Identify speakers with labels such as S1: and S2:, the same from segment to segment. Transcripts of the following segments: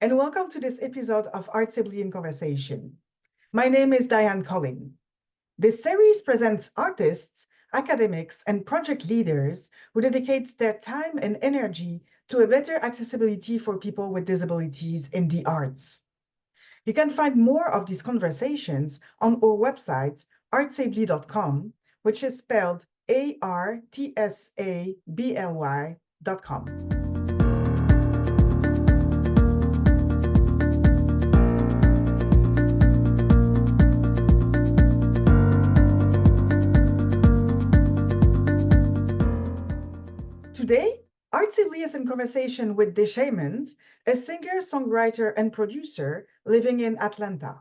S1: and welcome to this episode of Art Sibley in Conversation. My name is Diane Collin. This series presents artists, academics, and project leaders who dedicate their time and energy to a better accessibility for people with disabilities in the arts. You can find more of these conversations on our website, artsably.com, which is spelled artsably.com. Today, Art Sibley is in conversation with Deshaymond, a singer, songwriter, and producer living in Atlanta.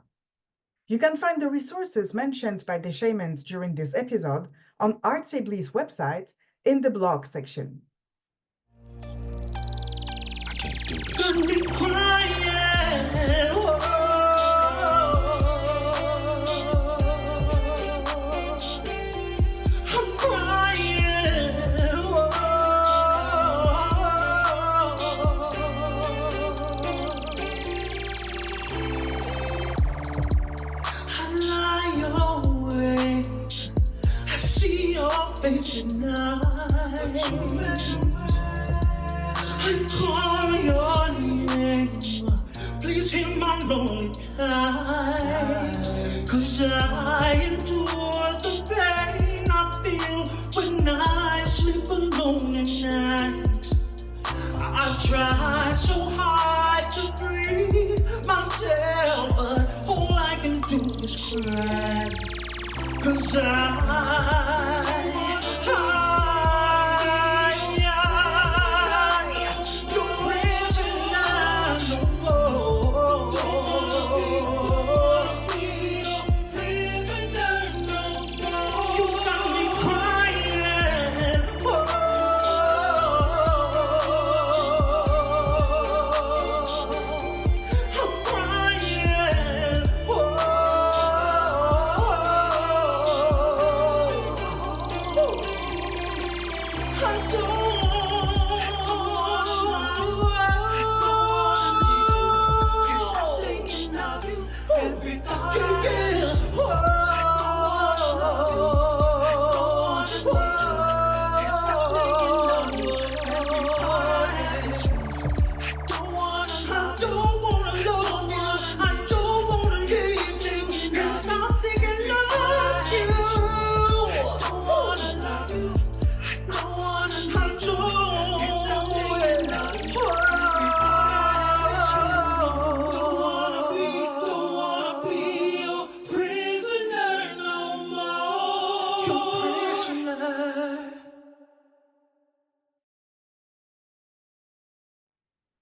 S1: You can find the resources mentioned by Deshaymond during this episode on Art Sibley's website in the blog section.
S2: Face tonight, I call your name. Please hear my lonely cry, 'cause I endure the pain I feel when I sleep alone at night. I try so hard to free myself, but all I can do is cry, 'cause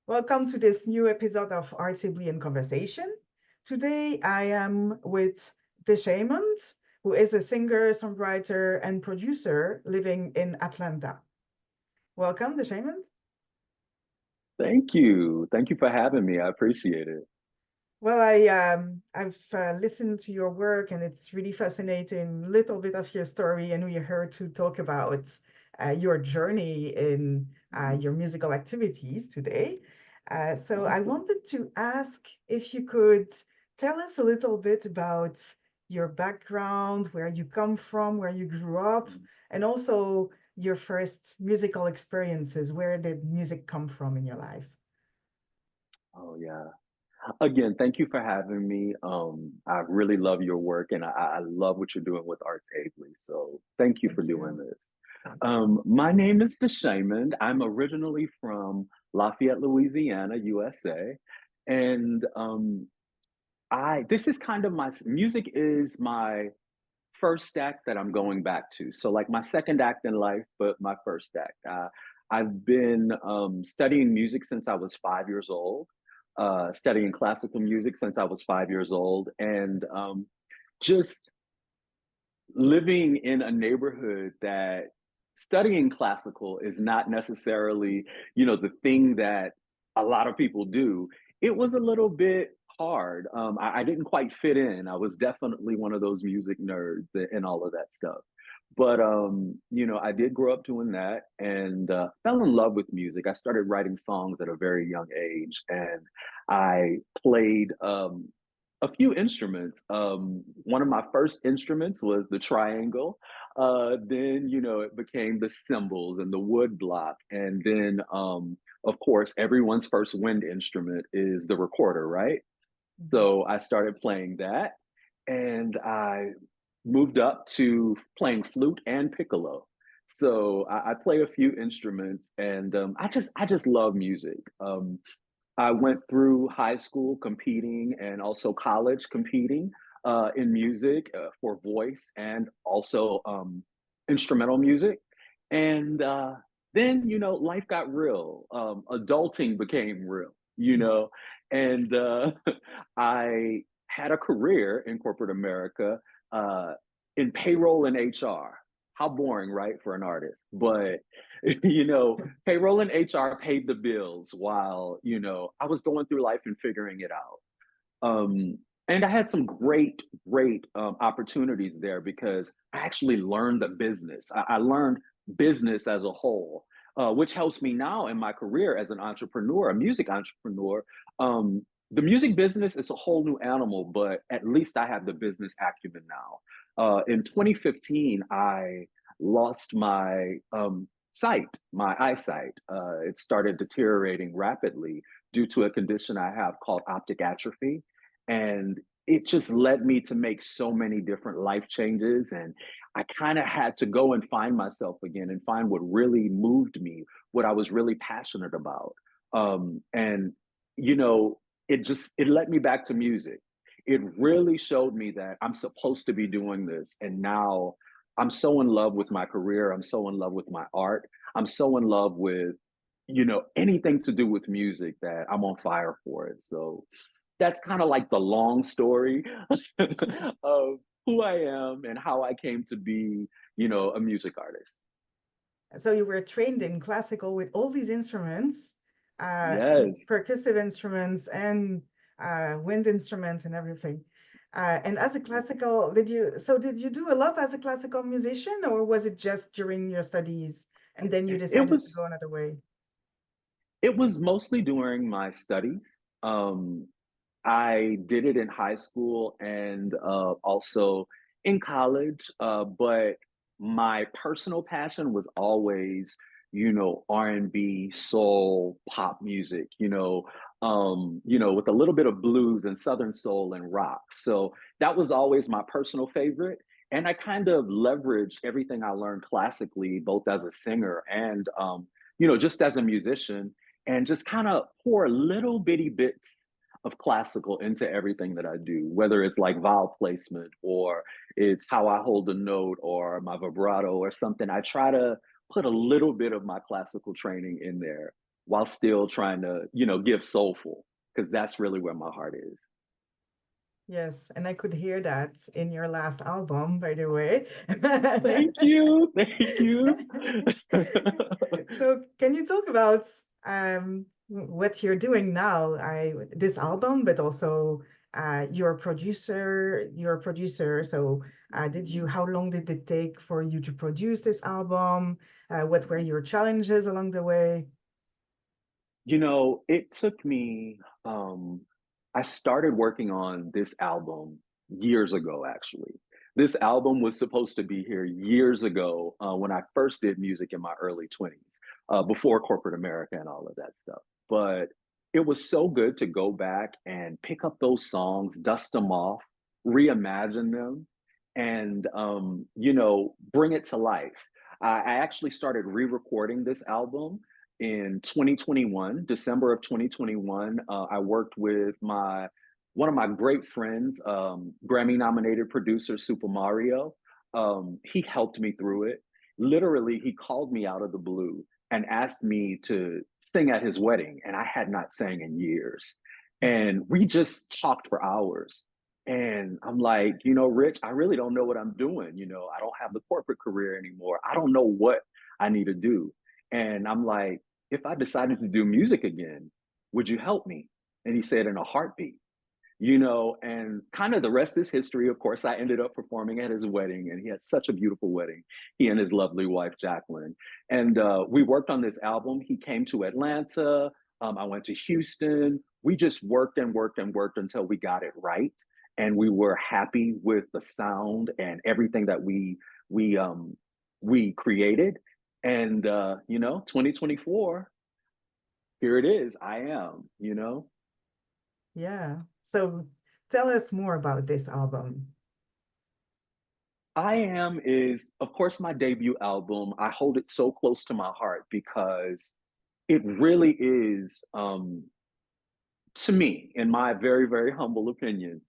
S1: Welcome to this new episode of Art Sibley in Conversation. Today I am with Deshaymond, who is a singer, songwriter, and producer living in Atlanta. Welcome, Deshaymond.
S3: Thank you. Thank you for having me. I appreciate it.
S1: Well, I've listened to your work, and it's really fascinating. A little bit of your story, and we're here to talk about your journey in your musical activities today. So I wanted to ask if you could tell us a little bit about your background, where you come from, where you grew up, and also your first musical experiences. Where did music come from in your life?
S3: Oh yeah. Again, thank you for having me. I really love your work and I love what you're doing with Art Ably. So thank you for
S1: Thank
S3: doing
S1: you.
S3: this. My name is Deshaymond. I'm originally from Lafayette, Louisiana, USA. And I this is kind of my music is my first act that I'm going back to. So like my second act in life, but my first act. I've been studying music since I was 5 years old, studying classical music since I was 5 years old, and just living in a neighborhood that studying classical is not necessarily, the thing that a lot of people do. It was a little bit hard. I didn't quite fit in. I was definitely one of those music nerds and all of that stuff. But you know, I did grow up doing that and fell in love with music. I started writing songs at a very young age, and I played a few instruments. One of my first instruments was the triangle. Then, you know, it became the cymbals and the wood block, and then, of course, everyone's first wind instrument is the recorder, right?
S1: Mhm.
S3: So I started playing that, and I moved up to playing flute and piccolo. So I play a few instruments, and I just love music. I went through high school competing and also college competing in music for voice and also instrumental music. And then, you know, life got real. Adulting became real, you know, and I had a career in corporate America uh, in payroll and HR. How boring, right, for an artist? But, you know, payroll and HR paid the bills while, you know, I was going through life and figuring it out. And I had some great opportunities there because I actually learned the business. I learned business as a whole, which helps me now in my career as an entrepreneur, a music entrepreneur. The music business is a whole new animal, but at least I have the business acumen now. In 2015, I lost my sight, my eyesight. It started deteriorating rapidly due to a condition I have called optic atrophy. And it just led me to make so many different life changes. And I kind of had to go and find myself again and find what really moved me, what I was really passionate about. And, you know, it led me back to music. It really showed me that I'm supposed to be doing this. And now I'm so in love with my career. I'm so in love with my art. I'm so in love with, you know, anything to do with music that I'm on fire for it. So that's kind of like the long story of who I am and how I came to be, you know, a music artist.
S1: So you were trained in classical with all these instruments, and
S3: Yes.
S1: percussive instruments and wind instruments and everything. And as a classical, did you do a lot as a classical musician, or was it just during your studies and then you
S3: It
S1: decided to go
S3: was
S1: another way?
S3: it was mostly during my studies. Um, I did it in high school and also in college, but my personal passion was always, you know, R&B, soul, pop music, you know, with a little bit of blues and southern soul and rock. So that was always my personal favorite. And I kind of leveraged everything I learned classically, both as a singer and, you know, just as a musician, and just kind of pour little bitty bits of classical into everything that I do, whether it's like vowel placement or it's how I hold a note or my vibrato or something. I try to put a little bit of my classical training in there while still trying to, you know, give soulful, because that's really where my heart is.
S1: Yes, and I could hear that in your last album, by the way.
S3: Thank you. Thank you.
S1: So can you talk about what you're doing now? This album, but also your producer. So how long did it take for you to produce this album? What were your challenges along the way?
S3: You know, it took me, I started working on this album years ago, actually. This album was supposed to be here years ago when I first did music in my early 20s, before corporate America and all of that stuff. But it was so good to go back and pick up those songs, dust them off, reimagine them, and, you know, bring it to life. I actually started re recording this album in 2021, December of 2021. I worked with my one of my great friends, Grammy nominated producer Super Mario. He helped me through it. Literally, he called me out of the blue and asked me to sing at his wedding, and I had not sang in years. And we just talked for hours. And I'm like, you know, Rich, I really don't know what I'm doing. You know, I don't have the corporate career anymore. I don't know what I need to do. And I'm like, if I decided to do music again, would you help me? And he said, in a heartbeat. and kind of the rest is history. Of course, I ended up performing at his wedding, and he had such a beautiful wedding, he and his lovely wife, Jacqueline. And we worked on this album. He came to Atlanta. I went to Houston. We just worked and worked and worked until we got it right. And we were happy with the sound and everything that we created. And 2024, here it is. I am.
S1: Yeah. So tell us more about this album.
S3: I Am is, of course, my debut album. I hold it so close to my heart because it really is, to me, in my very, very humble opinion,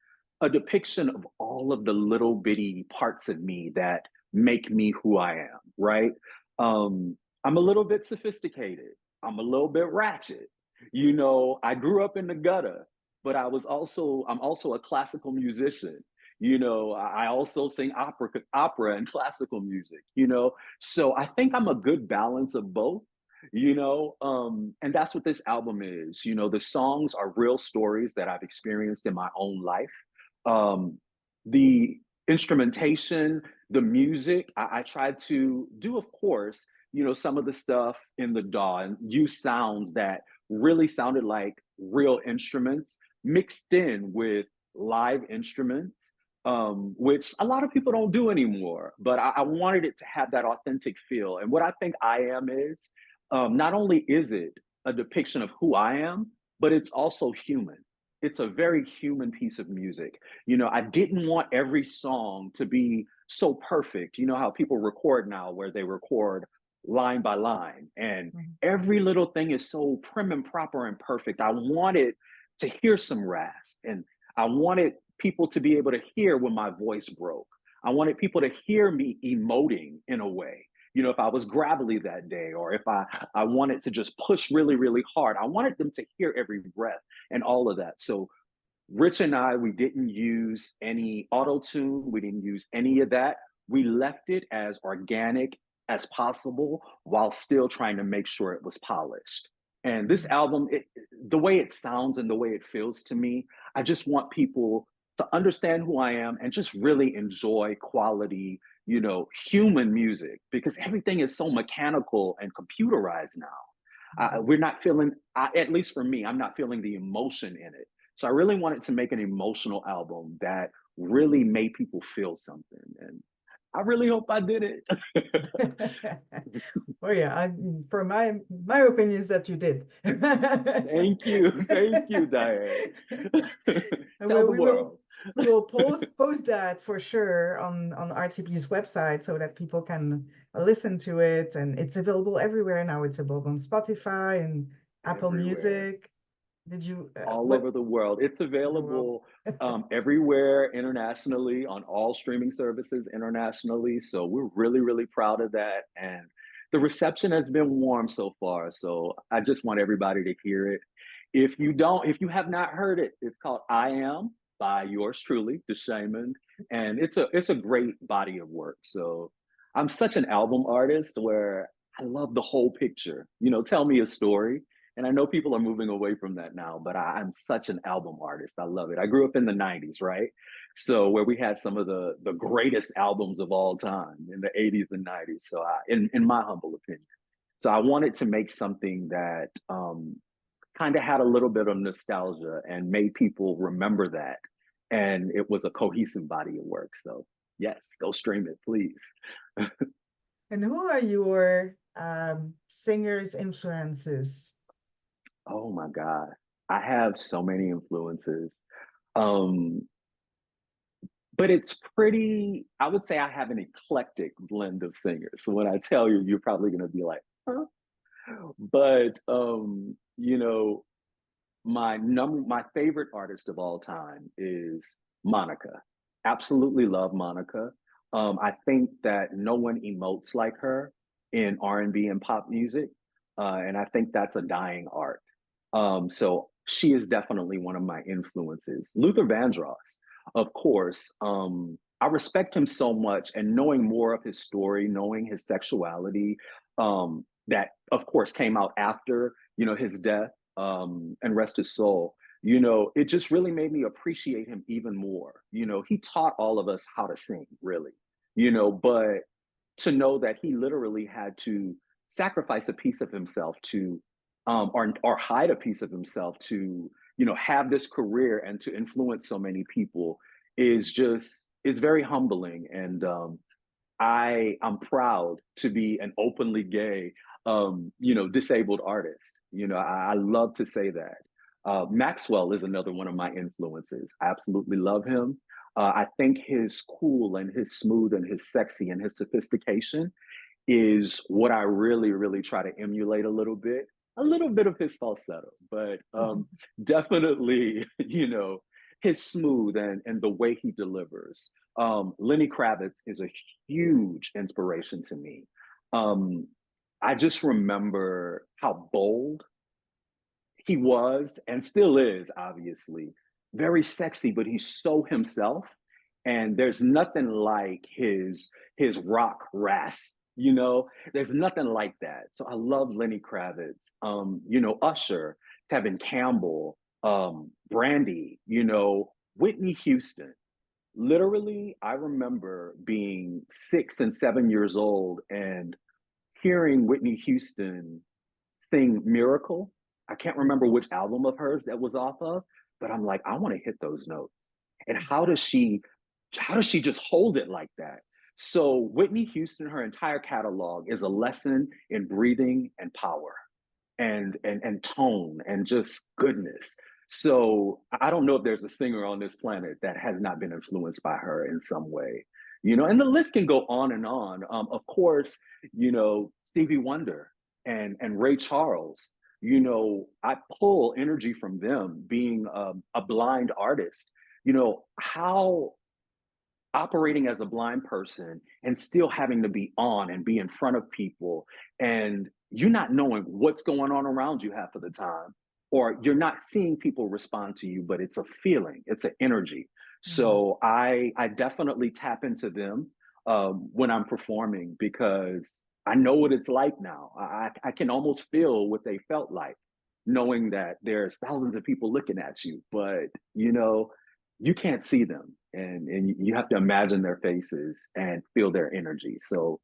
S3: a depiction of all of the little bitty parts of me that make me who I am, right? I'm a little bit sophisticated. I'm a little bit ratchet. I grew up in the gutter, but I'm also a classical musician. I also sing opera and classical music. So I think I'm a good balance of both. And that's what this album is. The songs are real stories that I've experienced in my own life. The instrumentation, the music, I tried to do, of course, some of the stuff in the DAW and use sounds that really sounded like real instruments mixed in with live instruments, which a lot of people don't do anymore. But I wanted it to have that authentic feel. And what I think I Am is, not only is it a depiction of who I am, but it's also human. It's a very human piece of music. I didn't want every song to be so perfect. You know how people record now, where they record line by line, and
S1: Mhm.
S3: every little thing is so prim and proper and perfect. I wanted to hear some rasp, and I wanted people to be able to hear when my voice broke. I wanted people to hear me emoting in a way. If I was gravelly that day, or if I wanted to just push really, really hard, I wanted them to hear every breath and all of that. So Rich and I, we didn't use any auto tune. We didn't use any of that. We left it as organic as possible while still trying to make sure it was polished. And this album, the way it sounds and the way it feels to me, I just want people to understand who I am and just really enjoy quality, human music, because everything is so mechanical and computerized now. We're not feeling, at least for me, I'm not feeling the emotion in it. So I really wanted to make an emotional album that really made people feel something. And I really hope I did it.
S1: Oh yeah, for my opinion is that you did.
S3: Thank you. Thank you, Diane.
S1: And
S3: Tell the
S1: we will
S3: world.
S1: post that for sure on RTP's website so that people can listen to it, and it's available everywhere now. It's available on Spotify and Apple
S3: Everywhere.
S1: Music. Did you
S3: All
S1: what
S3: over the world. It's
S1: the world?
S3: available everywhere internationally on all streaming services internationally. So we're really, really proud of that. And the reception has been warm so far. So I just want everybody to hear it. If you have not heard it, it's called I Am by yours truly, Deshaymond. And it's a great body of work. So I'm such an album artist where I love the whole picture. Tell me a story. And I know people are moving away from that now, but I'm such an album artist. I love it. I grew up in the 90s, right? So where we had some of the greatest albums of all time in the 80s and 90s. So in my humble opinion. So I wanted to make something that kind of had a little bit of nostalgia and made people remember that. And it was a cohesive body of work. So yes, go stream it, please.
S1: And who are your singers influences?
S3: Oh my God. I have so many influences. Um, but it's pretty, I would say I have an eclectic blend of singers. So when I tell you, you're probably going to be like, huh? But, my favorite artist of all time is Monica. Absolutely love Monica. I think that no one emotes like her in R&B and pop music. And I think that's a dying art. So she is definitely one of my influences. Luther Vandross, of course. I respect him so much, and knowing more of his story, knowing his sexuality, that of course came out after his death, and rest his soul. You know, it just really made me appreciate him even more. You know, he taught all of us how to sing, really, you know, but to know that he literally had to sacrifice a piece of himself to or hide a piece of himself to, you know, have this career and to influence so many people is just it's very humbling. And I'm proud to be an openly gay, you know, disabled artist. You know, I love to say that. Maxwell is another one of my influences. I absolutely love him. I think his cool and his smooth and his sexy and his sophistication is what I really, really try to emulate a little bit. A little bit of his falsetto, but definitely, you know, his smooth and the way he delivers. Lenny Kravitz is a huge inspiration to me. Um, I just remember how bold he was and still is, obviously, very sexy, but he's so himself. And there's nothing like his rock rasp, you know. There's nothing like that. So I love Lenny Kravitz. You know, Usher, Tevin Campbell, Brandy, you know, Whitney Houston. Literally, I remember being 6 and 7 years old and hearing Whitney Houston sing Miracle. I can't remember which album of hers that was off of, but I'm like, I want to hit those notes. And how does she just hold it like that? So Whitney Houston, her entire catalog is a lesson in breathing and power and tone and just goodness. So I don't know if there's a singer on this planet that has not been influenced by her in some way. You know, and the list can go on and on. Of course, you know, Stevie Wonder and Ray Charles. You know, I pull energy from them being a blind artist. You know, how operating as a blind person and still having to be on and be in front of people and you not knowing what's going on around you half of the time or you're not seeing people respond to you but it's a feeling, it's an energy.
S1: Mhm.
S3: So I definitely tap into them when I'm performing because I know what it's like now. I can almost feel what they felt like knowing that there's thousands of people looking at you but you know you can't see them and you have to imagine their faces and feel their energy. So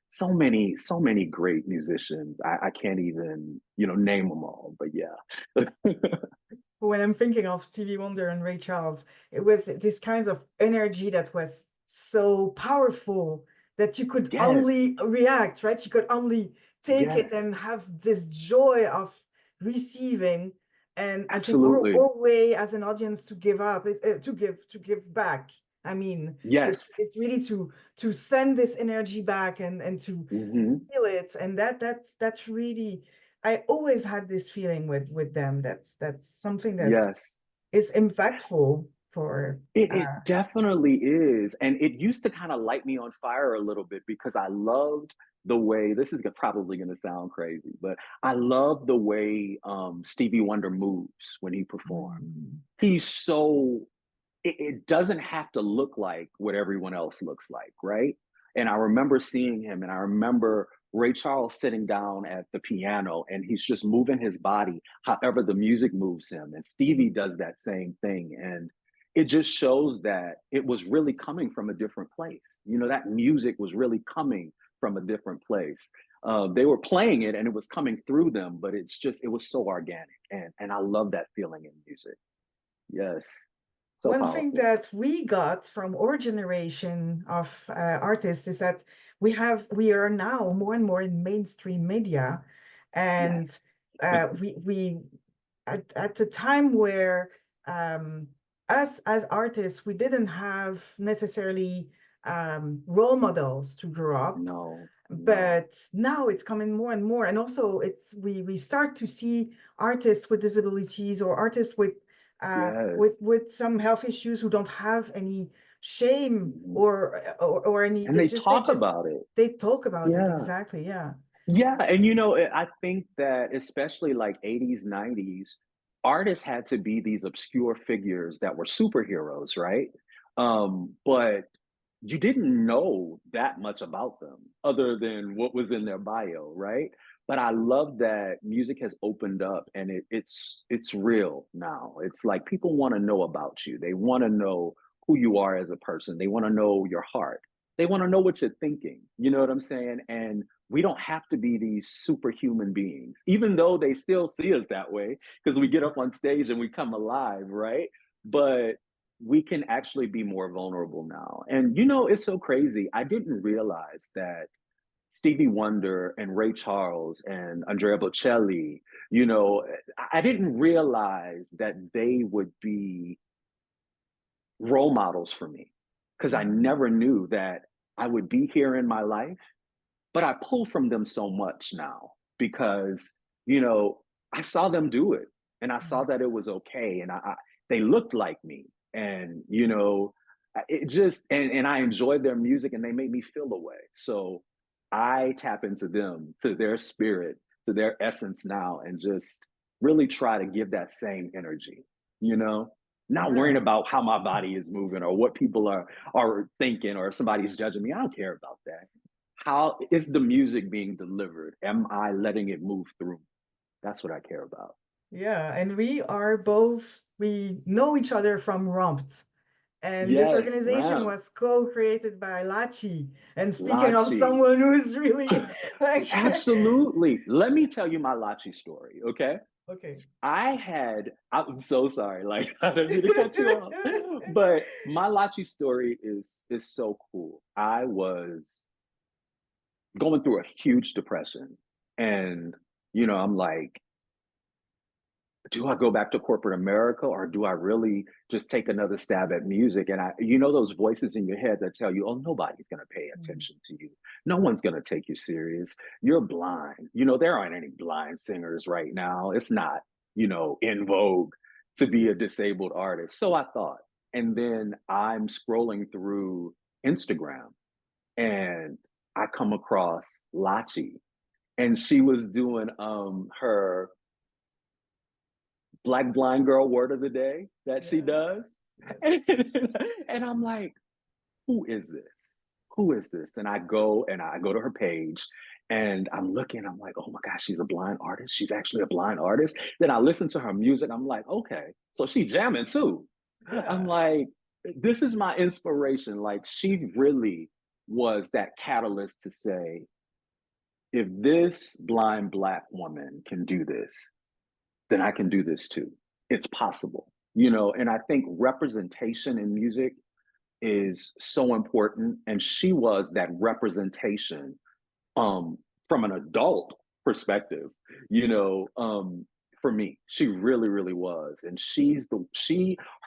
S3: so many great musicians. I can't even, you know, name them all, but yeah.
S1: When I'm thinking of Stevie Wonder and Ray Charles, it was this kind of energy that was so powerful that you could
S3: Yes,
S1: only react, right? You could only take it
S3: yes,
S1: and have this joy of receiving. And I think
S3: absolutely.
S1: our way as an audience to give up, to give back. I mean,
S3: Yes.
S1: it's really to send this energy back and to
S3: Hmm.
S1: feel it. And that's really, I always had this feeling with them. That's something that
S3: Yes.
S1: is impactful for
S3: It
S1: uh
S3: definitely is. And it used to kind of light me on fire a little bit because I loved the way this is probably going to sound crazy, but I love the way Stevie Wonder moves when he performs.
S1: mm,
S3: He's so it doesn't have to look like what everyone else looks like, right? And I remember seeing him, and I remember Ray Charles sitting down at the piano, and he's just moving his body however the music moves him. And Stevie does that same thing. And it just shows that it was really coming from a different place. You know, that music was really coming from a different place. They were playing it and it was coming through them, but it was so organic. And I love that feeling in music. Yes. So
S1: one thing
S3: powerful.
S1: that we got from our generation of artists is that we are now more and more in mainstream media, and
S3: Yes.
S1: we at the time where um, us as artists, we didn't have necessarily role models to grow up,
S3: No, no.
S1: but now it's coming more and more. And also it's we start to see artists with disabilities or artists
S3: Yes.
S1: with some health issues who don't have any shame
S3: Mhm.
S1: or any,
S3: And
S1: they
S3: they
S1: just they
S3: talk
S1: just
S3: about it.
S1: they talk about it.
S3: Yeah.
S1: Exactly, yeah.
S3: Yeah, and I think that especially like 80s, 90s, artists had to be these obscure figures that were superheroes, right? But you didn't know that much about them other than what was in their bio, right? but I love that music has opened up and it's real now. It's like people want to know about you. They want to know who you are as a person. They want to know your heart. They want to know what you're thinking. You know what I'm saying? And we don't have to be these superhuman beings, even though they still see us that way because we get up on stage and we come alive, right? But we can actually be more vulnerable now. And you know, it's so crazy. I didn't realize that Stevie Wonder and Ray Charles and Andrea Bocelli, you know, I didn't realize that they would be role models for me because I
S1: Mhm.
S3: never knew that I would be here in my life, but I pull from them so much now because, you know, I saw them do it and I saw
S1: Mhm.
S3: that it was okay and they looked like me and, you know, it just and I enjoyed their music and they made me feel a way. So I tap into them, to their spirit, to their essence now and just really try to give that same energy, you know? Not worrying
S1: Yeah.
S3: about how my body is moving or what people are thinking or if somebody's judging me. I don't care about that. How is the music being delivered? Am I letting it move through? That's what I care about.
S1: Yeah. And we know each other from Rompt. And this
S3: Yes,
S1: organization
S3: Ram,
S1: was co-created by Lachi. And speaking of
S3: Lachi.
S1: someone who's really like,
S3: Absolutely. Let me tell you my Lachi story, okay?
S1: okay.
S3: I'm so sorry, like I didn't mean to cut you off. But my Lachi story is so cool. I was going through a huge depression. And, you know, I'm like, do I go back to corporate America or do I really just take another stab at music? And you know, those voices in your head that tell you, oh, nobody's going to pay
S1: Mm.
S3: attention to you. No one's going to take you serious. You're blind. You know, there aren't any blind singers right now. It's not, you know, in vogue to be a disabled artist. So I thought, and then I'm scrolling through Instagram and I come across Lachi and she was doing her Black Blind Girl word of the day that she
S1: Yeah.
S3: does.
S1: Yes.
S3: And, and I'm like, who is this? Who is this? And I go to her page and I'm looking, I'm like, oh my gosh, she's a blind artist. She's actually a blind artist. Then I listen to her music. I'm like, okay, so she jamming too. I'm
S1: Yeah.
S3: like, this is my inspiration. Like she really was that catalyst to say, if this blind Black woman can do this, then I can do this too. It's possible, you know, and I think representation in music is so important. And she was that representation um, from an adult perspective, you know, for me. She really, really was. And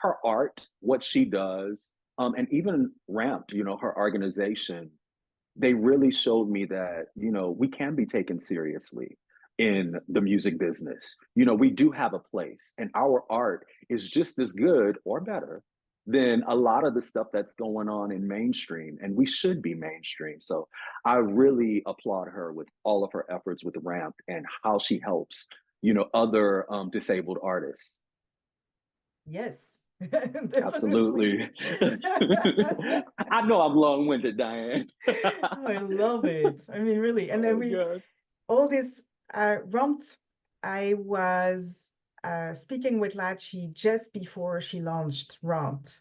S3: her art, what she does, and even Ramp, you know, her organization, they really showed me that, you know, we can be taken seriously in the music business. You know, we do have a place and our art is just as good or better than a lot of the stuff that's going on in mainstream and we should be mainstream. So I really applaud her with all of her efforts with Ramp and how she helps, you know, other disabled artists.
S1: Yes. Definitely.
S3: Absolutely. I know I'm long-winded, Diane.
S1: I love it. I mean, really. And then
S3: Oh God.
S1: all this Rompt, I was speaking with Lachi just before she launched Rompt.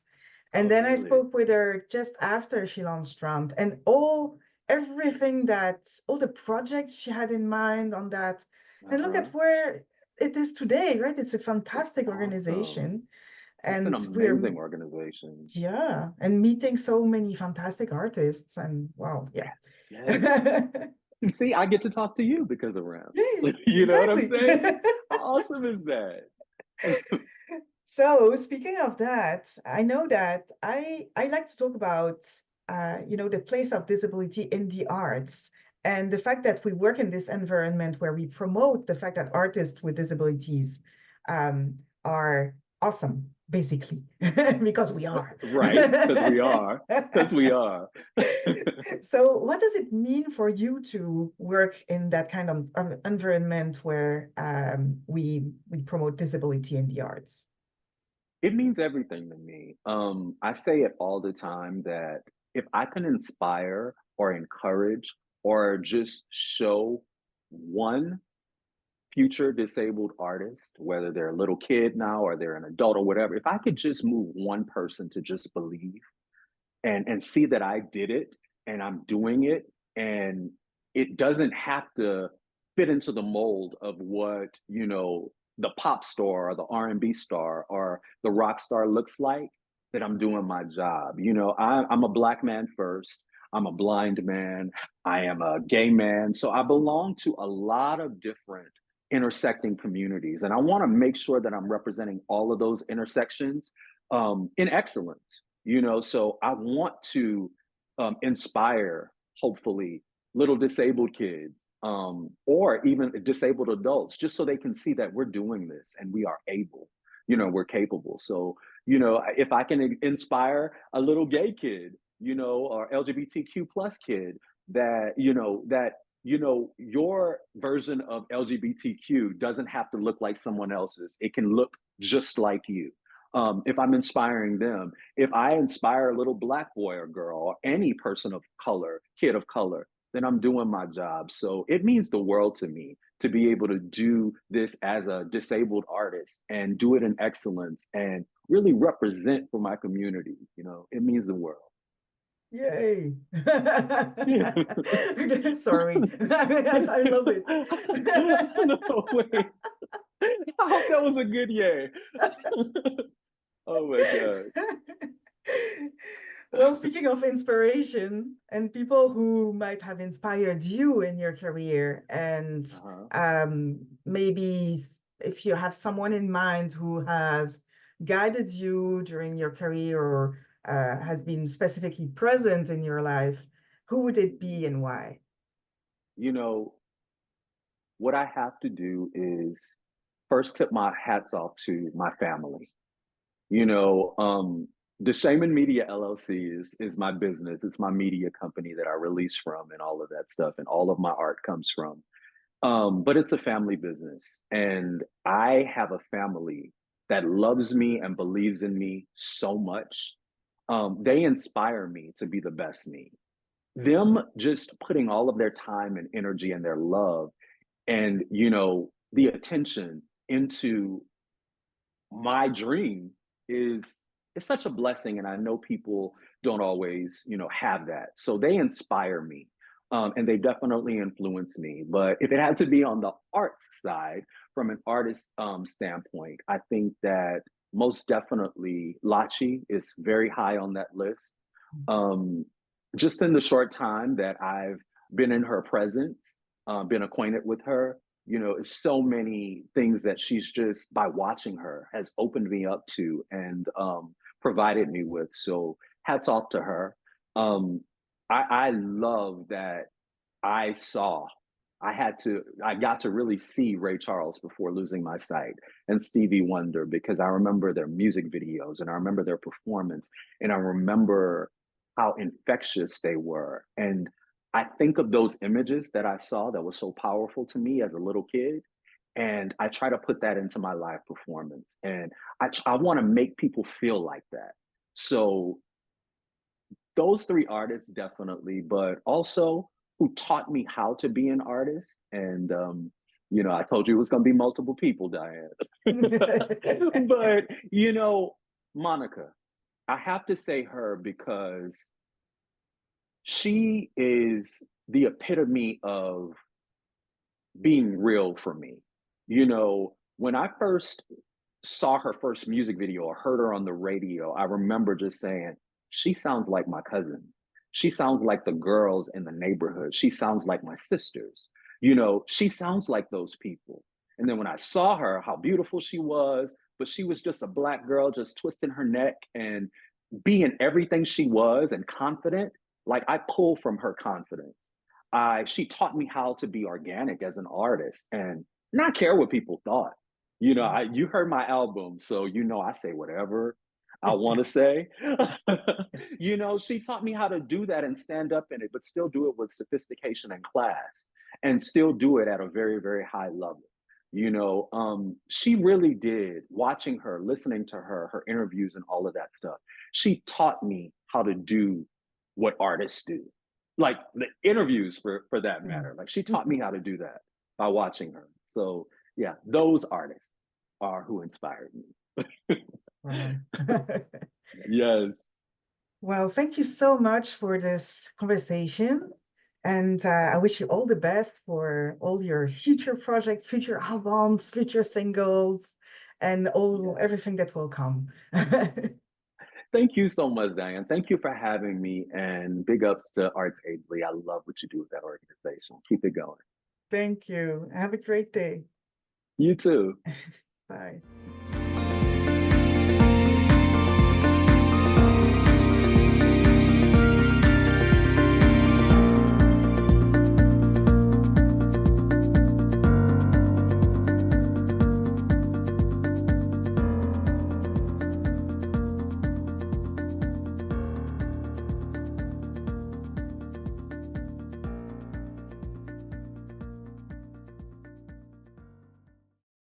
S1: And
S3: Oh
S1: then I
S3: really?
S1: spoke with her just after she launched Rompt and all the projects she had in mind on that. And look
S3: Uh-huh.
S1: at where it is today, right? It's a
S3: It's
S1: fantastic
S3: awesome.
S1: organization.
S3: It's an
S1: And we're,
S3: amazing organization.
S1: yeah, and meeting so many fantastic artists. And wow, yeah.
S3: Yes. And see, I get to talk to you because of Ramp.
S1: Yeah,
S3: You know what I'm
S1: exactly.
S3: saying? How awesome is that?
S1: So speaking of that, I know that I like to talk about the place of disability in the arts and the fact that we work in this environment where we promote the fact that artists with disabilities um, are awesome, basically, because we are.
S3: Right, because we are. Because we are.
S1: So what does it mean for you to work in that kind of environment where we promote disability in the arts?
S3: It means everything to me. I say it all the time that if I can inspire or encourage or just show one future disabled artist, whether they're a little kid now or they're an adult or whatever, if I could just move one person to just believe and see that I did it and I'm doing it, and it doesn't have to fit into the mold of what, you know, the pop star or the R&B star or the rock star looks like, that I'm doing my job. You know, I'm a Black man first. I'm a blind man. I am a gay man. So I belong to a lot of different intersecting communities. And I want to make sure that I'm representing all of those intersections in excellence. You know, so I want to inspire, hopefully, little disabled kids or even disabled adults, just so they can see that we're doing this and we are able, you know, we're capable. So, you know, if I can inspire a little gay kid, you know, or LGBTQ plus kid, that, you know, your version of LGBTQ doesn't have to look like someone else's. It can look just like you. If I'm inspiring them, if I inspire a little Black boy or girl or any person of color, kid of color, then I'm doing my job. So it means the world to me to be able to do this as a disabled artist and do it in excellence and really represent for my community. You know, it means the world.
S1: Yay.
S3: Yeah.
S1: Sorry. I love it.
S3: No, wait. I hope that was a good yay. Oh my God.
S1: Well, speaking of inspiration and people who might have inspired you in your career, and
S3: Uh-huh.
S1: maybe if you have someone in mind who has guided you during your career or has been specifically present in your life, who would it be and why?
S3: You know, what I have to do is first tip my hats off to my family. You know, the Shaman Media LLC is my business. It's my media company that I release from and all of that stuff, and all of my art comes from. But it's a family business, and I have a family that loves me and believes in me so much. They inspire me to be the best me. Them just putting all of their time and energy and their love and, you know, the attention into my dream is it's such a blessing, and I know people don't always, you know, have that. So they inspire me, and they definitely influence me. But if it had to be on the arts side, from an artist standpoint, I think that most definitely Lachi is very high on that list. um, just in the short time that I've been in her presence, been acquainted with her, you know, it's so many things that she's just by watching her has opened me up to and provided me with. So hats off to her. Um, I love that I saw. I got to really see Ray Charles before losing my sight and Stevie Wonder because I remember their music videos and I remember their performance and I remember how infectious they were. And I think of those images that I saw that was so powerful to me as a little kid. And I try to put that into my live performance. And I want to make people feel like that. So those three artists definitely, but also who taught me how to be an artist. And you know, I told you it was going to be multiple people, Diane. But you know, Monica, I have to say her because she is the epitome of being real for me. You know, when I first saw her first music video or heard her on the radio, I remember just saying, she sounds like my cousin. She sounds like the girls in the neighborhood. She sounds like my sisters. You know, she sounds like those people. And then when I saw her, how beautiful she was, but she was just a Black girl, just twisting her neck and being everything she was and confident. Like I pull from her confidence. She taught me how to be organic as an artist and not care what people thought. You know, you heard my album, so you know I say whatever I want to say. You know, she taught me how to do that and stand up in it, but still do it with sophistication and class, and still do it at a very, very high level. You know, she really did. Watching her, listening to her, her interviews, and all of that stuff. She taught me how to do what artists do, like the interviews for that matter. Like she taught me how to do that. by watching her. So yeah, those artists are who inspired me.
S1: Wow.
S3: Yes.
S1: Well, thank you so much for this conversation. And I wish you all the best for all your future projects, future albums, future singles, and all
S3: Yeah.
S1: everything that will come.
S3: Thank you so much, Diane. Thank you for having me, and big ups to Arts Aidly. I love what you do with that organization. Keep it going.
S1: Thank you. Have a great day.
S3: You too.
S1: Bye.